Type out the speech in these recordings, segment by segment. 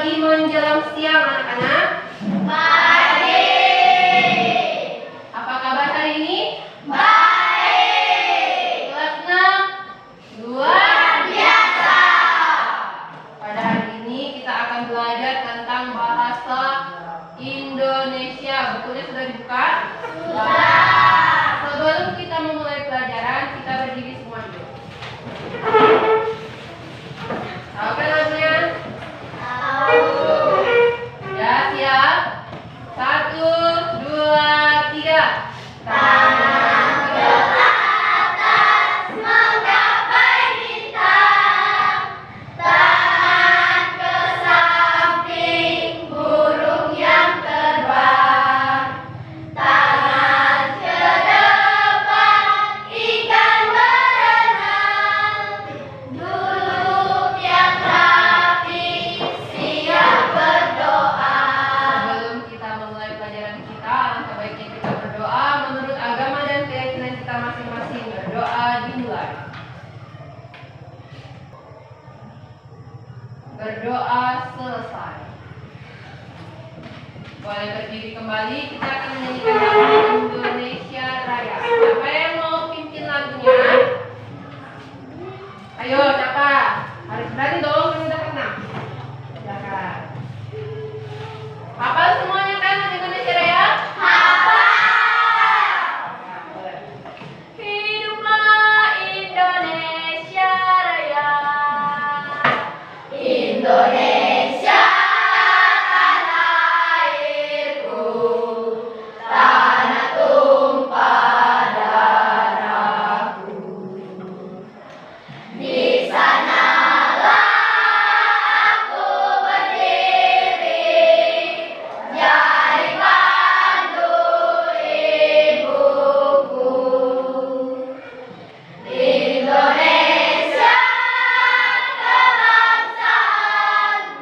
pagi menjelang siang anak-anak. Pagi. Apa kabar hari ini? Baik. Kelas 6 luar biasa. Pada hari ini kita akan belajar tentang bahasa Indonesia. Bukunya sudah dibuka? Sudah. Sebelum kita memulai pelajaran, kita berdiri semua dulu. Tahu kan lagunya? Tahu. Ya, siap. 1, 2, 3. Tangan ke atas menggapai bintang, tangan ke samping burung yang terbang, tangan ke depan ikan berenang, duduk yang rapi siap berdoa. Sebelum kita memulai pelajaran kita, alangkah baiknya kita berdoa menurut agama dan keyakinan kita masing-masing. Berdoa dimulai. Berdoa selesai. Boleh berdiri kembali. Kita akan menyanyikan lagu Indonesia Raya. Siapa yang mau pimpin lagunya? Ayo, siapa? Harus berani dong, kan udah kenal. Silakan. Hafal semuanya kan lagu Indonesia Raya? Ya, boleh. Hiduplah Indonesia Raya. Indonesia tanah airku, tanah tumpah darahku. Di sanalah aku berdiri, jadi pandu ibuku. Indonesia kebangsaanku,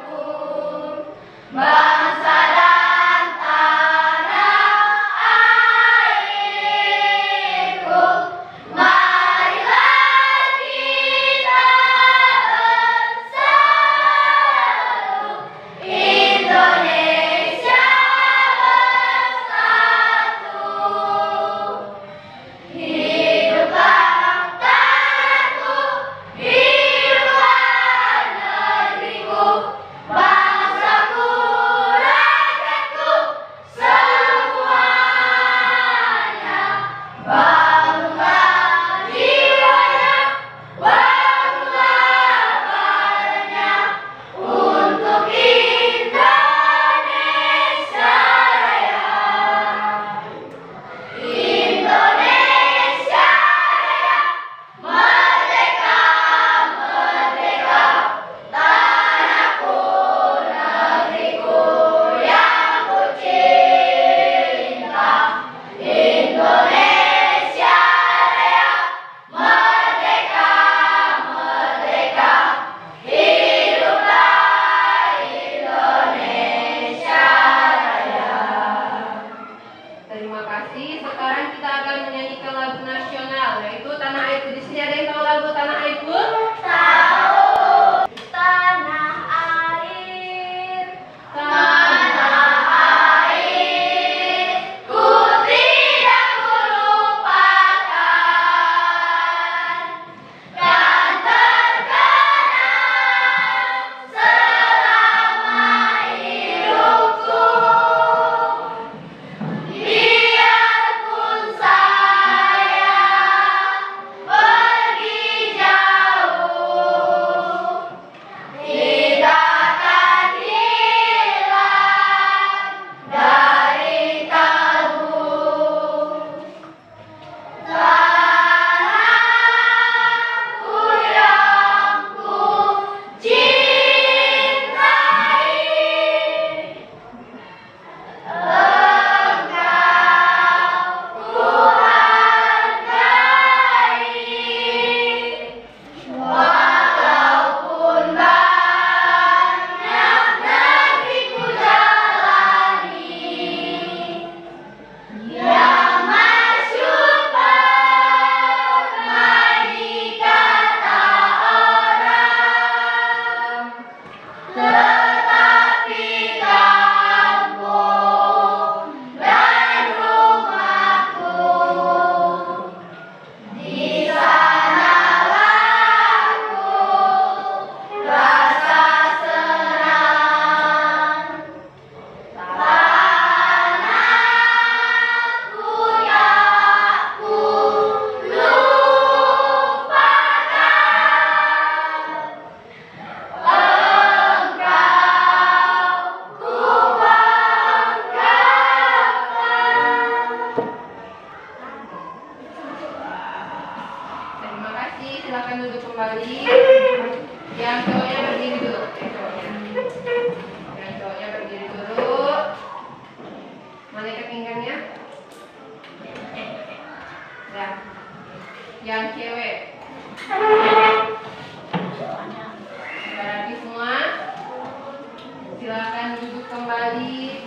Silakan duduk kembali.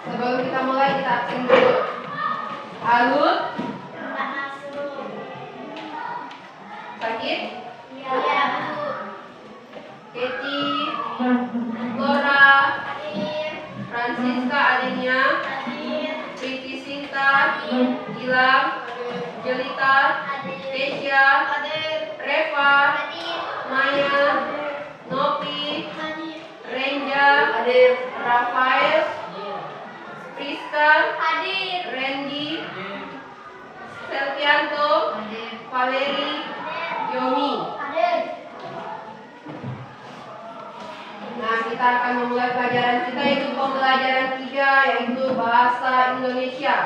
Sebelum kita mulai, kita absen dulu. Alut, sakit? Iya, Bu. Keti, Laura, Francisca adiknya, Priti Sinta, Gilang, Jelita, Kesia, Reva, Maya, Nopi, Renja, Rafael, Priska, Randy, Selvianto, Valeri, Yomi. Nah, kita akan memulai pelajaran kita, yaitu pembelajaran 3, yaitu bahasa Indonesia,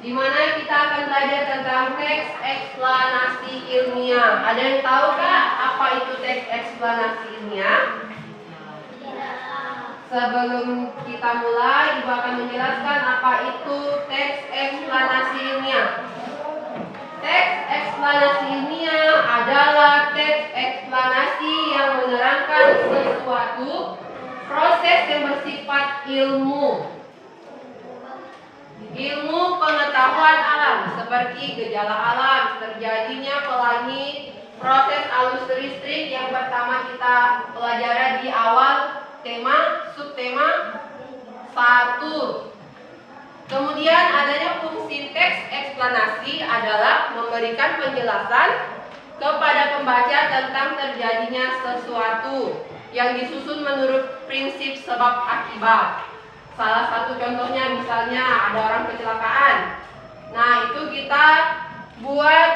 di mana kita akan belajar tentang teks eksplanasi ilmiah. Ada yang tahu kah apa itu teks eksplanasi ilmiah? Sebelum kita mulai, Ibu akan menjelaskan apa itu teks eksplanasi ilmiah. Teks eksplanasi ilmiah adalah teks eksplanasi yang menerangkan sesuatu proses yang bersifat ilmu pengetahuan alam, seperti gejala alam, terjadinya pelangi, proses arus listrik yang pertama kita pelajari di awal tema, subtema 1. Kemudian adanya fungsi teks eksplanasi adalah memberikan penjelasan kepada pembaca tentang terjadinya sesuatu yang disusun menurut prinsip sebab akibat. Salah satu contohnya misalnya ada orang kecelakaan. Nah, itu kita buat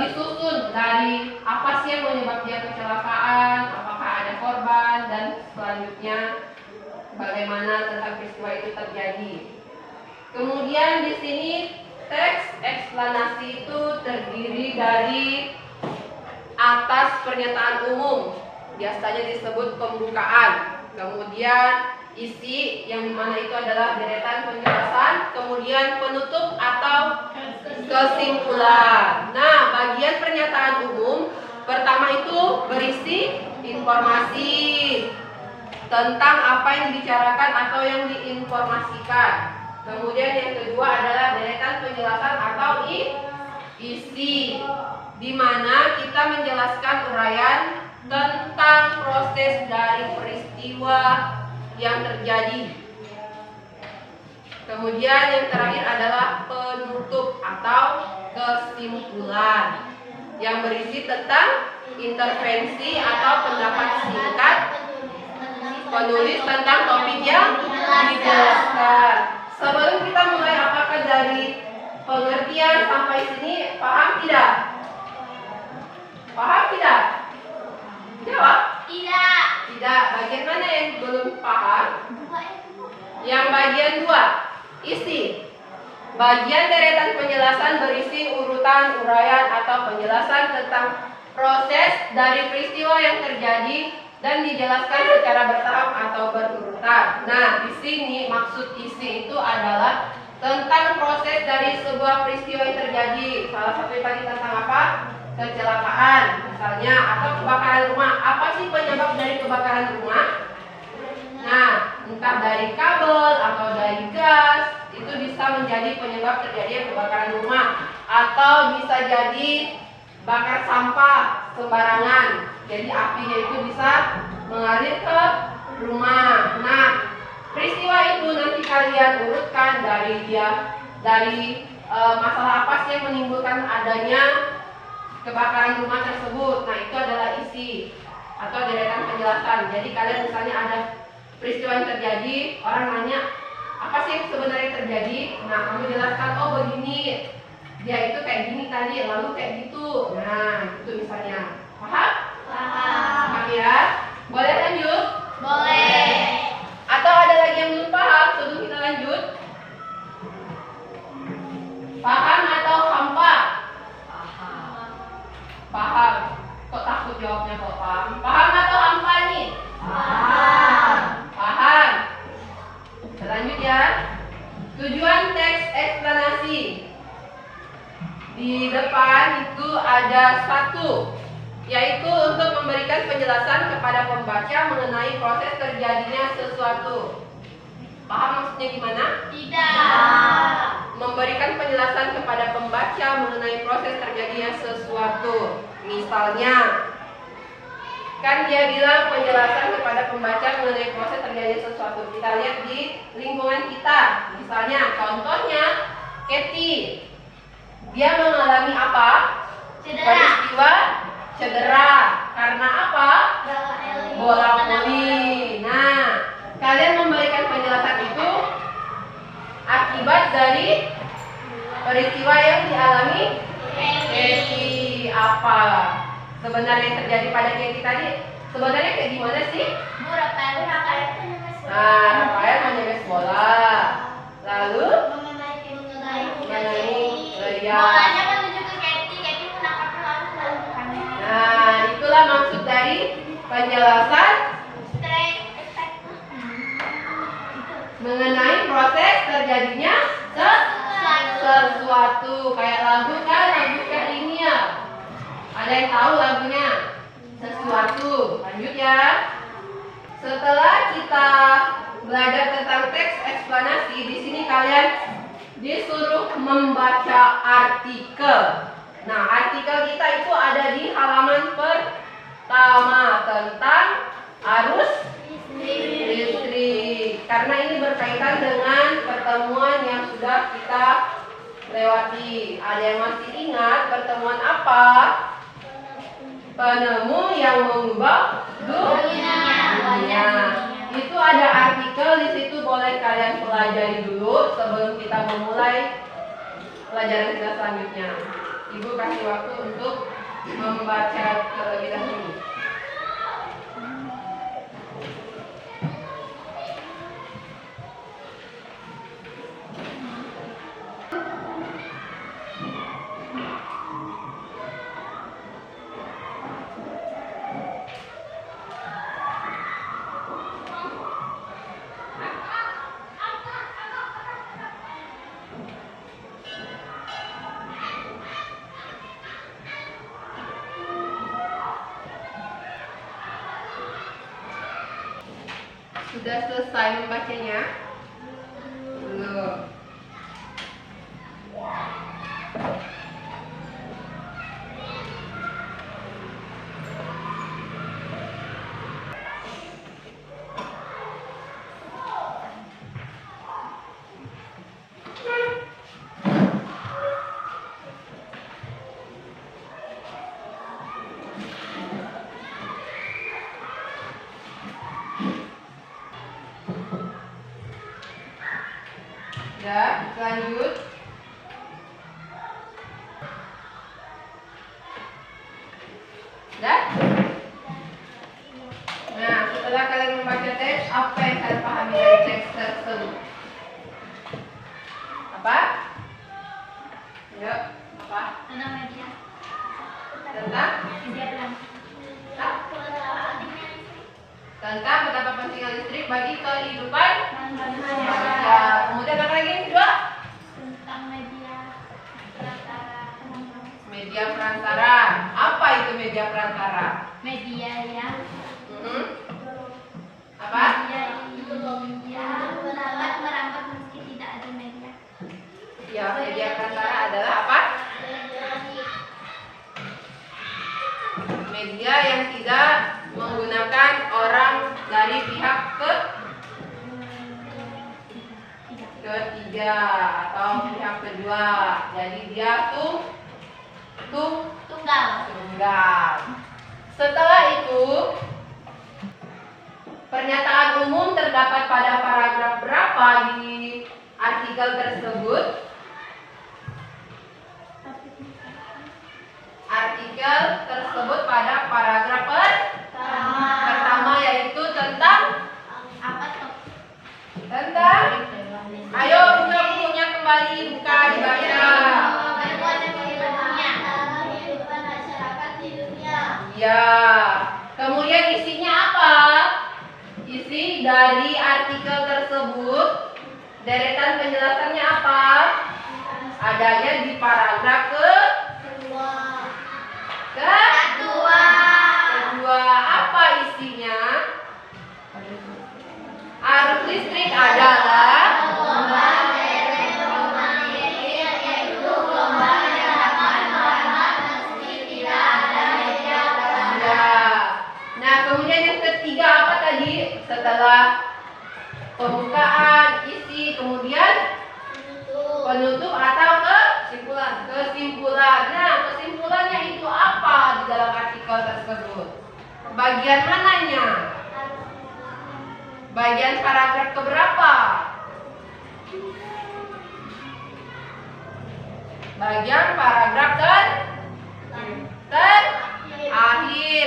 disusun dari apa sih yang menyebabkan dia kecelakaan, apakah ada korban, dan selanjutnya bagaimana tentang peristiwa itu terjadi. Kemudian di sini teks eksplanasi itu terdiri dari atas pernyataan umum, biasanya disebut pembukaan. Kemudian isi yang dimana itu adalah deretan penjelasan, kemudian penutup atau kesimpulan. Nah, bagian pernyataan umum pertama itu berisi informasi tentang apa yang dibicarakan atau yang diinformasikan. Kemudian yang kedua adalah deretan penjelasan atau isi, di mana kita menjelaskan uraian tentang proses dari peristiwa yang terjadi. Kemudian yang terakhir adalah penutup atau kesimpulan yang berisi tentang intervensi atau pendapat singkat penulis tentang topik yang dijelaskan. Sebelum kita mulai, apakah dari pengertian sampai sini paham tidak? Paham tidak? Jawab. Tidak. Tidak. Bagian mana yang belum paham? Yang bagian 2, isi. Bagian deretan penjelasan berisi urutan, uraian atau penjelasan tentang proses dari peristiwa yang terjadi dan dijelaskan secara bertahap atau berurutan. Nah, di sini maksud isi itu adalah tentang proses dari sebuah peristiwa yang terjadi. Salah satu tadi tentang apa? Kecelakaan misalnya, atau kebakaran rumah. Apa sih penyebab dari kebakaran rumah? Nah, entah dari kabel atau dari gas, itu bisa menjadi penyebab terjadinya kebakaran rumah, atau bisa jadi bakar sampah sembarangan, jadi apinya itu bisa mengalir ke rumah. Nah, peristiwa itu nanti kalian urutkan dari masalah apa sih yang menimbulkan adanya kebakaran rumah tersebut. Nah, itu adalah isi atau deretan penjelasan. Jadi kalian misalnya ada peristiwa yang terjadi, orang nanya apa sih yang sebenarnya terjadi. Nah, kamu jelaskan, oh begini, dia itu kayak gini tadi, lalu kayak gitu. Nah, itu misalnya. Paham? Paham ya? Boleh lanjut? Boleh. Atau ada lagi yang belum paham sebelum kita lanjut? Paham atau hampa? Paham. Kok takut jawabnya kok paham? Paham atau hampa nih? Paham. Paham. Lanjut ya. Tujuan teks eksplanasi. Di depan itu ada 1, yaitu untuk memberikan penjelasan kepada pembaca mengenai proses terjadinya sesuatu. Paham maksudnya gimana? Tidak. Memberikan penjelasan kepada pembaca mengenai proses terjadinya sesuatu. Misalnya, kan dia bilang penjelasan kepada pembaca mengenai proses terjadinya sesuatu. Kita lihat di lingkungan kita. Misalnya, contohnya, Katie. Dia mengalami apa? Cedera. Peristiwa cedera. Karena apa? Bola voli. Nah, kalian memberikan penjelasan itu akibat dari peristiwa yang dialami Katie. Apa sebenarnya yang terjadi pada Katie tadi? Sebenarnya kayak gimana sih? Bu, Rafael itu Nah, Rafael menyemes bola. Lalu bolanya menuju ke Katie menangkapnya lalu. nah, itulah maksud dari penjelasan mengenai proses terjadinya sesuatu. Kayak lagu kan, lagu Karimia. Ada yang tahu lagunya? Sesuatu. Lanjut ya. Setelah kita belajar tentang teks eksplanasi, di sini kalian disuruh membaca artikel. Nah, artikel kita itu ada di halaman pertama tentang arus listrik. Karena ini berkaitan dengan pertemuan yang sudah kita lewati. Ada yang masih ingat pertemuan apa? Penemu yang mengubah dunia. Itu ada artikel di situ, boleh kalian pelajari dulu sebelum kita memulai pelajaran kita selanjutnya. Ibu kasih waktu untuk membaca terlebih dahulu. Sudah selesai membacanya? Belum. Ya, lanjut. Dah? Nah, setelah kalian membaca teks, apa yang kalian pahami dari teks tersebut? Apa? Yuk, apa? Tentang media. Tentang? Tentang betapa pentingnya listrik bagi kehidupan manusia. Kemudian apa lagi yang kedua? Tentang media perantara. Media perantara. Apa itu media perantara? Media yang Apa? media dapat merambat meski tidak ada media. Ya, media perantara adalah apa? Media yang tidak menggunakan orang dari pihak ketiga atau pihak kedua. Jadi dia Tunggal. tunggal. Setelah itu, pernyataan umum terdapat pada paragraf berapa di artikel tersebut? Artikel tersebut pada paragraf pertama, yaitu tentang ayo buka bukunya kembali, buka dibaca. Ya, kemudian isinya apa? Isi dari artikel tersebut, deretan penjelasannya apa? Adanya di paragraf kedua. ketiga apa tadi? Setelah pembukaan, isi, kemudian penutup atau kesimpulan. Nah, kesimpulannya itu apa di dalam artikel tersebut? Bagian mananya? Bagian paragraf keberapa? Bagian paragraf terakhir.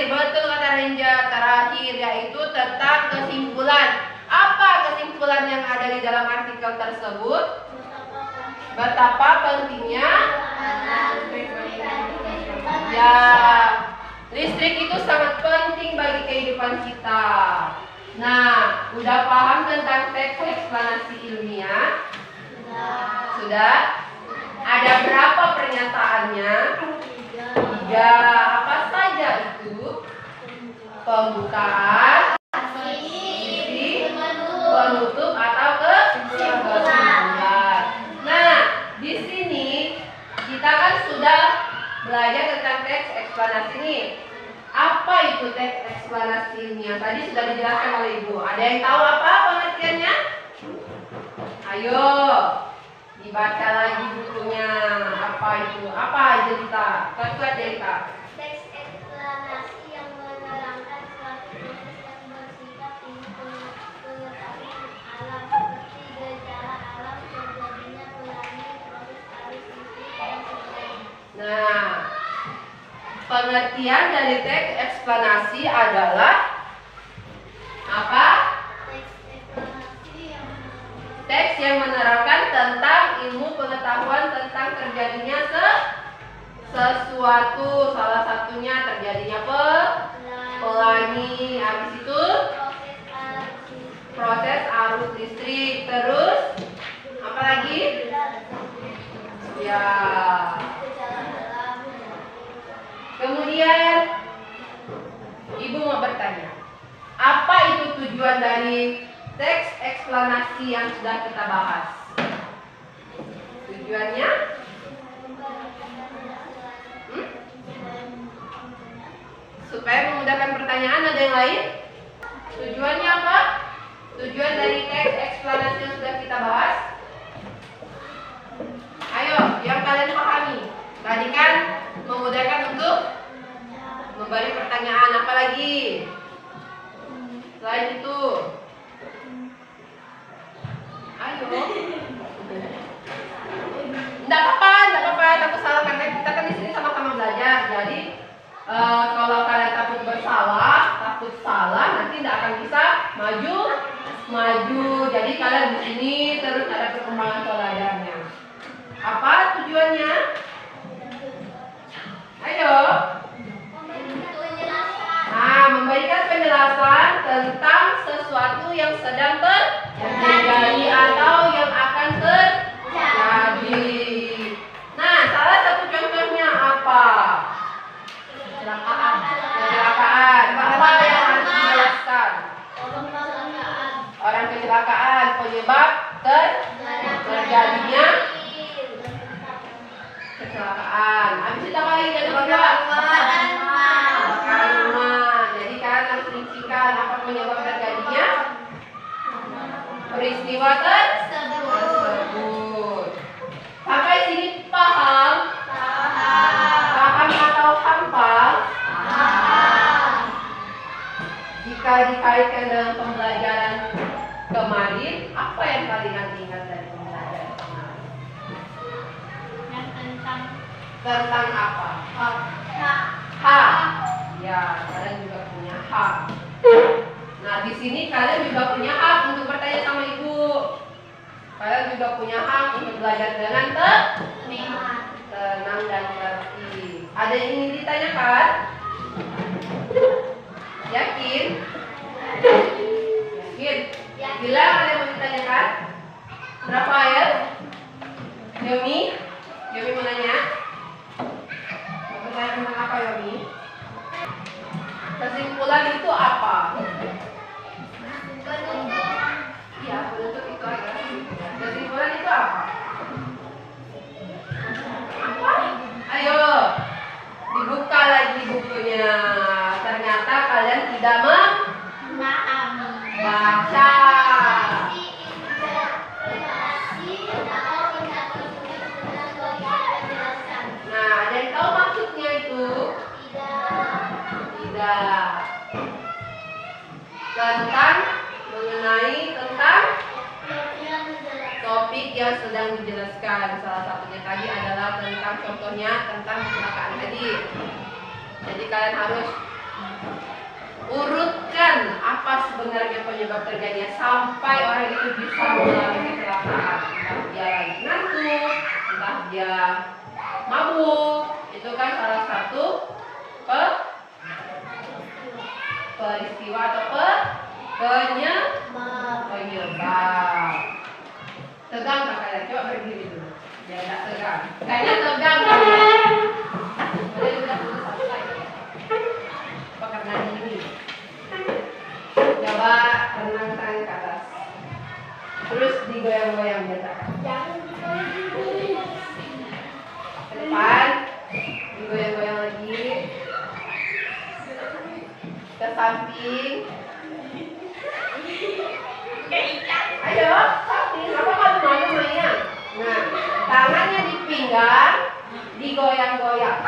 Betul kata Ranger, terakhir, yaitu tentang kesimpulan. Apa kesimpulan yang ada di dalam artikel tersebut? Betapa pentingnya ya, listrik itu sangat penting bagi kehidupan kita. Nah, udah paham tentang teks eksplanasi ilmiah? Sudah? Ada berapa pernyataannya? 3. Apa saja itu? Pembukaan, isi, penutup atau kesimpulan. Nah, di sini kita kan sudah belajar tentang teks eksplanasi ini. Apa itu teks eksplanasi ilmiah? Tadi sudah dijelaskan oleh Ibu. Ada yang tahu apa pengertiannya? Ayo, dibaca lagi bukunya. Apa itu? Apa cerita? Ketua cerita. Teks eksplanasi yang menerangkan suatu proses yang bersifat pengetahuan alam seperti gejala alam, terjadinya pelangi, proses arus listrik, dan sebagainya. Nah, pengertian dari teks eksplanasi adalah apa? Teks yang menerangkan tentang ilmu pengetahuan tentang terjadinya sesuatu. Salah satunya terjadinya pelangi. Habis itu proses arus listrik. Terus apa lagi? Ya. Kemudian Ibu mau bertanya, apa itu tujuan dari teks eksplanasi yang sudah kita bahas? Tujuannya? Supaya memudahkan pertanyaan. Ada yang lain? Tujuannya apa? Tujuan dari teks eksplanasi yang sudah kita bahas? Ayo, yang kalian pahami. Tadi kan memudahkan untuk memberi pertanyaan. Apa lagi selain itu? Ayo. Enggak apa-apa, takut salah karena kita kan di sini sama-sama belajar. Jadi kalau kalian takut salah, nanti tidak akan bisa maju. Jadi kalian di sini terus ada perkembangan pelajarannya. Apa tujuannya? Ayo. Nah, memberikan penjelasan tentang sesuatu yang sedang terjadi atau yang akan terjadi. Nah, salah satu contohnya apa? Kecelakaan. Apa yang harus dijelaskan? Orang kecelakaan, penyebab terjadinya kecelakaan. Habis itu apa lagi? Kebakaran rumah. Jadi kalian harus rincikan apa penyebab terjadinya peristiwa tersebut. Sampai sini paham? Paham atau hafal? Jika dikaitkan dengan pembelajaran kemarin, apa yang kalian ingat dari pembelajaran kemarin? Yang Tentang apa? H. Ya, kalian juga punya hak. Nah, di sini kalian juga punya hak untuk bertanya sama ibu. Kalian juga punya hak untuk belajar dengan tenang dan tertib. Ada yang ingin ditanyakan? Yakin? Yakin? Bilang ada yang mau ditanyakan? Rafael? Yomi mau nanya? Mau bertanya tentang apa, Yomi? Kesimpulan itu apa? Iya, penutup itu adalah kesimpulan. Kesimpulan itu apa? Apa? Ayo, dibuka lagi bukunya. Ternyata kalian tidak tentang mengenai tentang yang menjelaskan. topik yang sedang dijelaskan. Salah satunya tadi adalah tentang contohnya tentang kecelakaan tadi. Jadi kalian harus urutkan apa sebenarnya penyebab terjadinya sampai orang itu bisa mengalami kecelakaan. Entah dia lagi ngantuk, entah dia mabuk, itu kan salah satu peristiwa atau penyebab. Tegang tak kalian? Coba berdiri dulu. Biar tidak tegang. Kayaknya tegang kan? Kalian sudah putus selesai. Apa karena ini? Coba renangkan ke atas. Terus digoyang-goyang biasa. Jangan Ke depan. Digoyang-goyang lagi. Ke samping. Ayo, samping. Apa kamu mau mainnya? Nah, tangannya di pinggang, digoyang-goyang.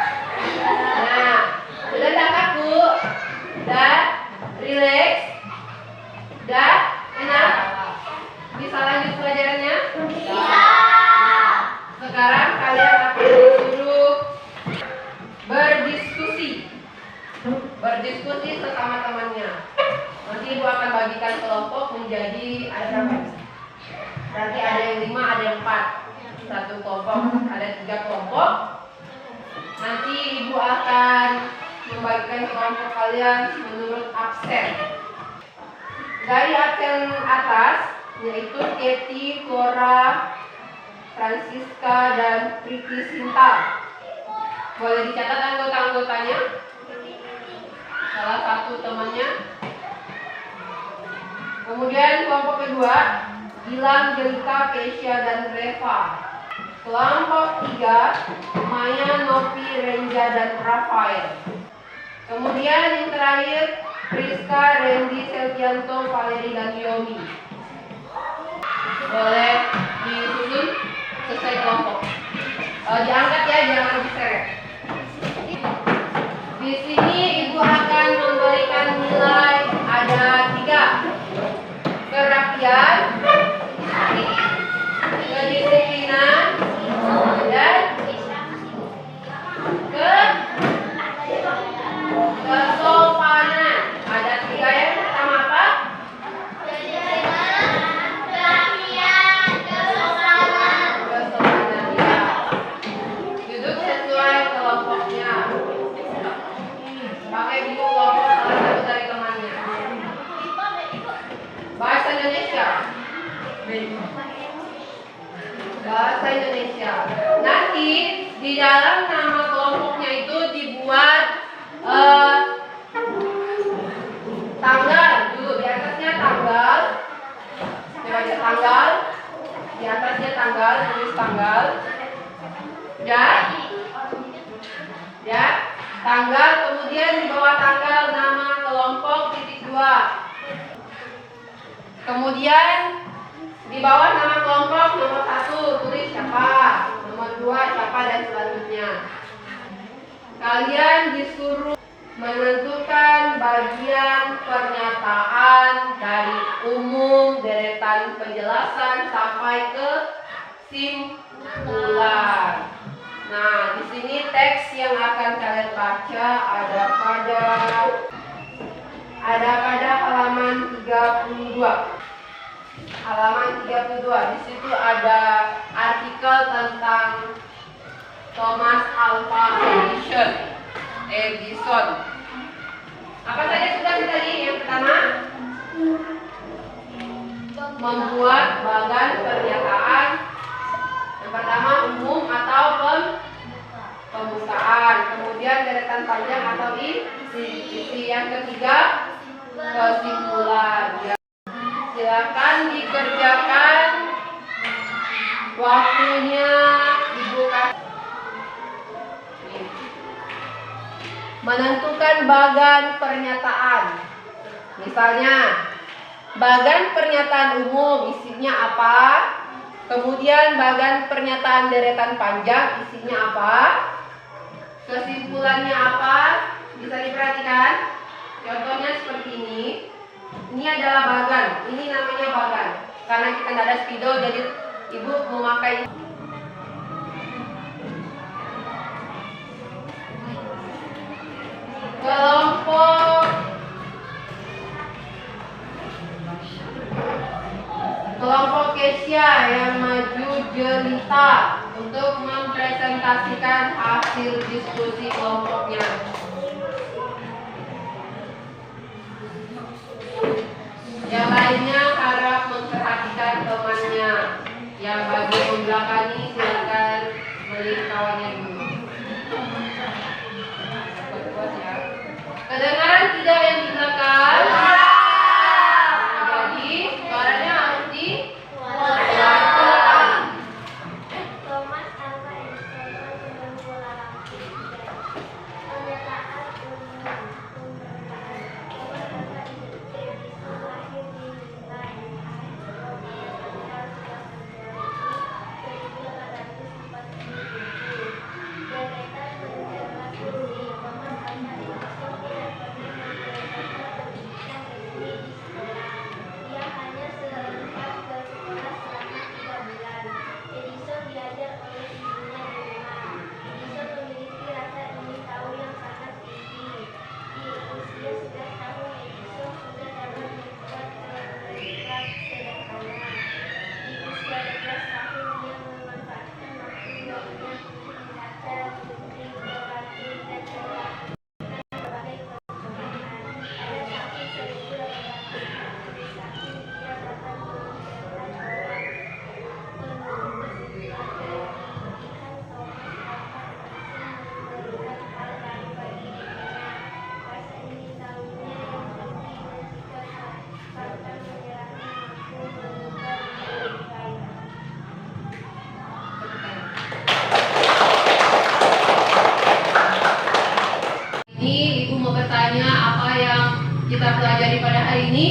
Nah, sudah tak kaku, dan relax, dan enak. Bisa lanjut pelajarannya? Sekarang kalian akan disuruh berdiskusi sesama temannya. Nanti ibu akan bagikan kelompok menjadi ada berapa? Berarti ada yang 5, ada yang 4. Satu kelompok, ada 3 kelompok. Nanti ibu akan membagikan kelompok kalian menurut absen. Dari absen atas, yaitu Katie, Cora, Francisca, dan Priti Sinta. Boleh dicatat anggota-anggotanya? Salah satu temannya. Kemudian kelompok kedua, Gilang, Jelika, Keisha, dan Reva. Kelompok 3, Maya, Novi, Renja, dan Rafael. Kemudian yang terakhir, Priska, Randy, Selvianto, Valeri, dan Yomi. Boleh disusun sesuai kelompok. Diangkat ya, jangan diseret. Di sini ibu akan memberikan nilai ada 3. Kerapian, kedisiplinan, dan kesopanan. Ada 3 yang pertama apa? Kesopanan ya. Duduk sesuai kelompoknya. Pakai buku kelompok salah satu dari temannya. Bahasa Indonesia. Bahasa Indonesia. Nanti di dalam nama kelompoknya itu dibuat tanggal dulu. Di atasnya tanggal. Coba aja tanggal. Di atasnya tanggal, tulis tanggal. Ya, tanggal. Kemudian di bawah tanggal nama kelompok titik 2. Kemudian di bawah nama kelompok nomor 1 tulis siapa, nomor 2 siapa, dan selanjutnya. Kalian disuruh menentukan bagian pernyataan dari umum, deretan penjelasan sampai ke simpulan. Nah, di sini teks yang akan kalian baca ada pada halaman 32. Halaman 32. Di situ ada artikel tentang Thomas Alva Edison. Apa saja sudah tadi? Yang pertama, membuat bagan pernyataan. Yang pertama umum atau pembukaan. Kemudian deretan panjang atau isi. Yang ketiga, kesimpulan. Ya. Silakan dikerjakan. Waktunya Ibu kasih. Menentukan bagan pernyataan. Misalnya, bagan pernyataan umum isinya apa? Kemudian bagan pernyataan deretan panjang isinya apa? Kesimpulannya apa? Bisa diperhatikan? Contohnya seperti ini. Ini spidol, jadi ibu memakai kelompok Kesia yang maju jelita untuk mempresentasikan hasil diskusi kelompoknya. Yang lainnya harap memperhatikan temannya. Yang bagi membelakangi silakan melihat kawannya dulu. Kedengaran tidak yang di belakang? Jadi suaranya harus dikuatkan. Thomas Alva Edison 1908. Pernyataan Ia hanya sempat ke sekolah selama 3 bulan. Edison diajar oleh ibunya di rumah. Edison memiliki rasa ingin tahu yang sangat tinggi. Di usia 11 tahun, Edison sudah dapat membuat telegraf sederhana. Di usia 12 tahun, dia memanfaatkan waktu luangnya untuk membaca buku literatur dan melakukan berbagai percobaan. Pada tahun 1861, dia bahkan mengucapkan bahwa penulis materi pilihan Thomas Alva Edison memberikan hal baru bagi dirinya. Rasa ingin tahunya yang tinggi dan jika pantang menyerahnya mampu mengubah dunia lebih baik. Ini ibu mau bertanya apa yang kita pelajari pada hari ini?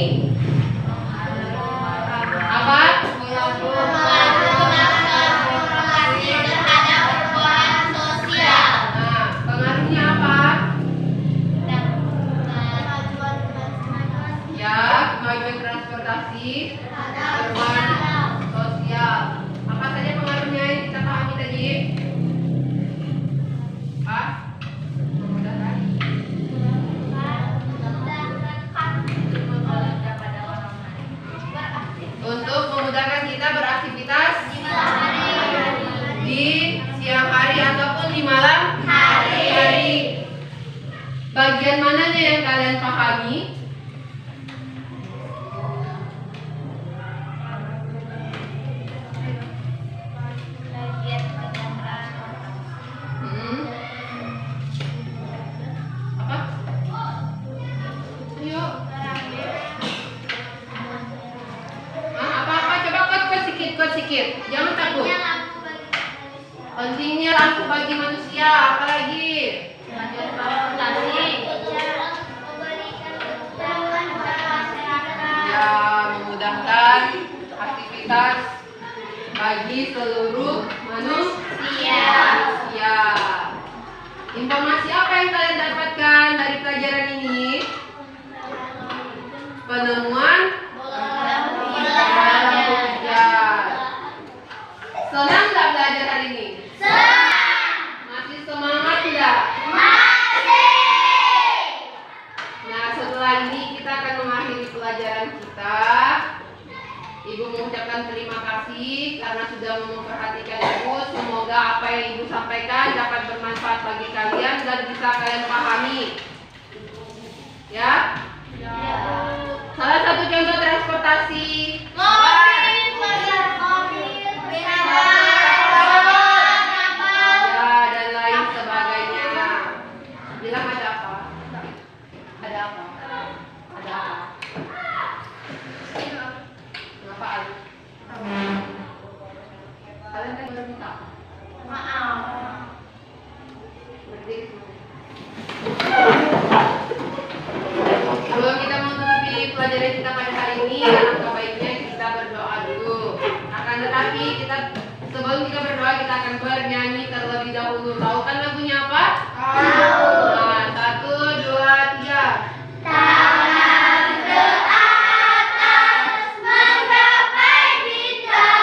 Apa? Nah, pengaruhnya apa? Ya, kemajuan transportasi, perubahan sosial. Apa saja pengaruhnya yang kita pahami tadi? Pak? Memudahkan. Untuk memudahkan kita beraktivitas di siang hari ataupun di malam hari. Bagian mananya yang kalian pahami? Apa? Ayo. Apa-apa coba kuat sedikit. Jangan takut. Pentingnya lampu bagi manusia, apalagi? Ya, memudahkan aktivitas bagi seluruh manusia. Informasi apa yang kalian dapatkan dari pelajaran ini? Penemuan lampu hujan. Senang nggak belajar hari ini? Masih semangat nggak? Nah, setelah ini kita akan mengakhiri pelajaran kita. Ibu mengucapkan terima kasih karena sudah memperhatikan ibu. Semoga apa yang ibu sampaikan dapat bermanfaat bagi kalian dan bisa kalian pahami. Ya? Salah satu contoh transportasi. Ya, dan lain sebagainya. Bilang ada apa? Ada apa? Ada apa? Kenapa Ali? Kalian kan baru minta berdiri. Sebelum kita menutupi pelajaran kita pada hari ini, alangkah baiknya kita berdoa dulu. Akan tetapi sebelum kita berdoa kita akan bernyanyi terlebih dahulu. Tahu kan lagunya apa? Tahu. Nah, 1, 2, 3. Tangan ke atas menggapai bintang.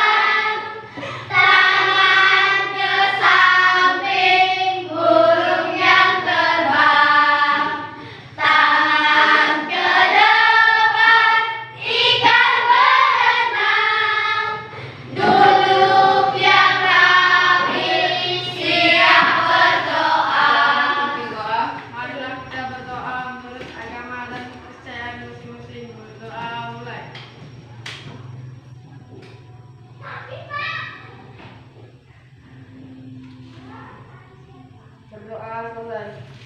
berdoa, Fauzan.